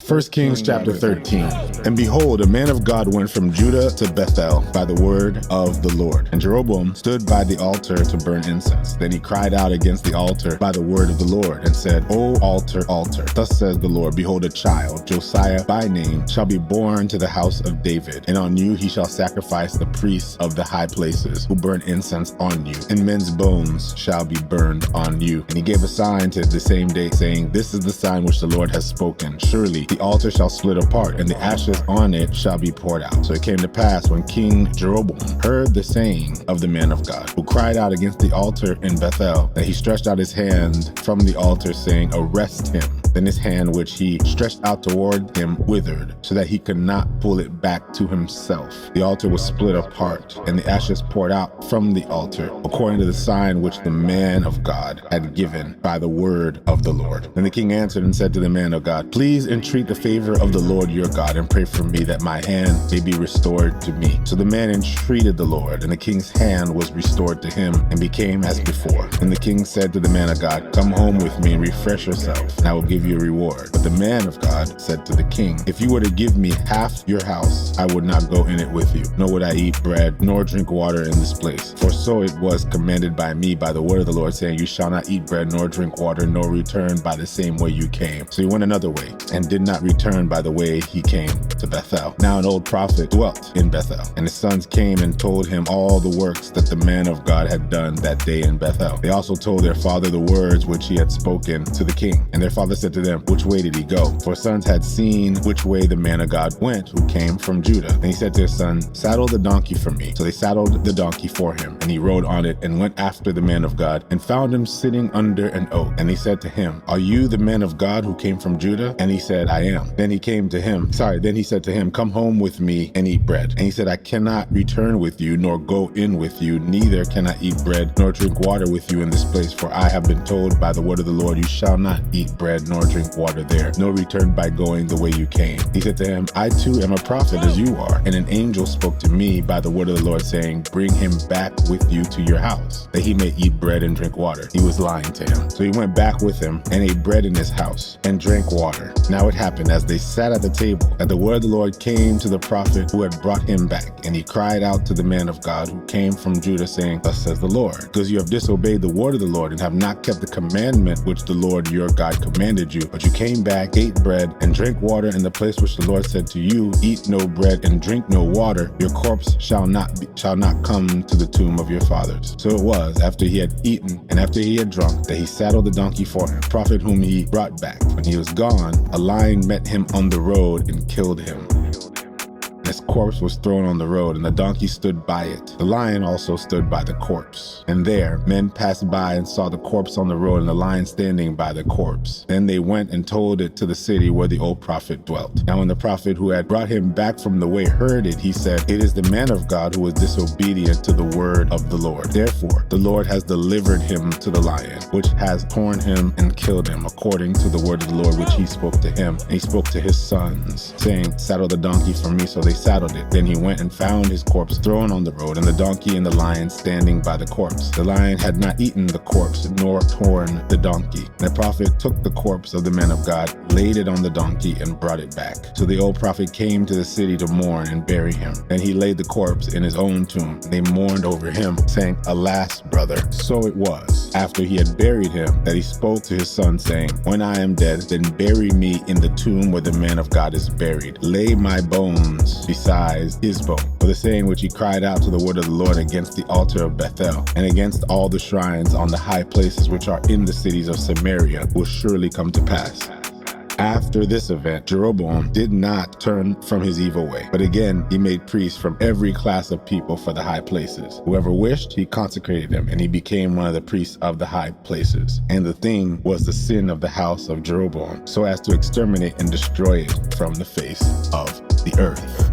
1 Kings chapter 13. And behold, a man of God went from Judah to Bethel by the word of the Lord. And Jeroboam stood by the altar to burn incense. Then he cried out against the altar by the word of the Lord and said, O altar, altar, thus says the Lord, behold, a child, Josiah by name, shall be born to the house of David. And on you he shall sacrifice the priests of the high places who burn incense on you. And men's bones shall be burned on you. And he gave a sign to the same day, saying, This is the sign which the Lord has spoken. Surely the altar shall split apart, and the ashes on it shall be poured out. So it came to pass, when King Jeroboam heard the saying of the man of God, who cried out against the altar in Bethel, that he stretched out his hand from the altar, saying, Arrest him. Then his hand which he stretched out toward him withered, so that he could not pull it back to himself. The altar was split apart, and the ashes poured out from the altar, according to the sign which the man of God had given by the word of the Lord. Then the king answered and said to the man of God, Please entreat the favor of the Lord your God, and pray for me, that my hand may be restored to me. So the man entreated the Lord, and the king's hand was restored to him, and became as before. And the king said to the man of God, Come home with me and refresh yourself, and I will give you a reward. But the man of God said to the king, If you were to give me half your house, I would not go in it with you, nor would I eat bread, nor drink water in this place. For so it was commanded by me by the word of the Lord, saying, You shall not eat bread, nor drink water, nor return by the same way you came. So he went another way, and did not return by the way he came to Bethel. Now an old prophet dwelt in Bethel, and his sons came and told him all the works that the man of God had done that day in Bethel. They also told their father the words which he had spoken to the king. And their father said to them, Which way did he go? For his sons had seen which way the man of God went, who came from Judah. And he said to his son, Saddle the donkey for me. So they saddled the donkey for him, and he rode on it, and went after the man of God, and found him sitting under an oak. And he said to him, Are you the man of God who came from Judah? And he said, I am. Then he said to him, Come home with me and eat bread. And he said, I cannot return with you, nor go in with you, neither can I eat bread, nor drink water with you in this place. For I have been told by the word of the Lord, You shall not eat bread, nor drink water there, nor return by going the way you came. He said to him, I too am a prophet as you are. And an angel spoke to me by the word of the Lord, saying, Bring him back with you to your house, that he may eat bread and drink water. He was lying to him. So he went back with him, and ate bread in his house, and drank water. Now it happened, as they sat at the table, that the word of the Lord came to the prophet who had brought him back. And he cried out to the man of God who came from Judah, saying, Thus says the Lord, because you have disobeyed the word of the Lord, and have not kept the commandment which the Lord your God commanded you, but you came back, ate bread, and drank water in the place which the Lord said to you, Eat no bread and drink no water, your corpse shall not come to the tomb of your fathers. So it was, after he had eaten and after he had drunk, that he saddled the donkey for him, the prophet whom he brought back. When he was gone, a lion met him on the road and killed him. His corpse was thrown on the road, and the donkey stood by it. The lion also stood by the corpse. And there men passed by and saw the corpse on the road, and the lion standing by the corpse. Then they went and told it to the city where the old prophet dwelt. Now when the prophet who had brought him back from the way heard it, he said, It is the man of God who was disobedient to the word of the Lord. Therefore the Lord has delivered him to the lion, which has torn him and killed him, according to the word of the Lord which he spoke to him. And he spoke to his sons, saying, Saddle the donkey for me. So they saddled it. Then he went and found his corpse thrown on the road, and the donkey and the lion standing by the corpse. The lion had not eaten the corpse, nor torn the donkey. And the prophet took the corpse of the man of God, laid it on the donkey, and brought it back. So the old prophet came to the city to mourn and bury him. And he laid the corpse in his own tomb. They mourned over him, saying, Alas, brother. So it was, after he had buried him, that he spoke to his son, saying, When I am dead, then bury me in the tomb where the man of God is buried. Lay my bones beside his bone. For the saying which he cried out to the word of the Lord against the altar of Bethel, and against all the shrines on the high places which are in the cities of Samaria, will surely come to pass. After this event, Jeroboam did not turn from his evil way, but again he made priests from every class of people for the high places. Whoever wished, he consecrated him, and he became one of the priests of the high places. And the thing was the sin of the house of Jeroboam, so as to exterminate and destroy it from the face of the earth.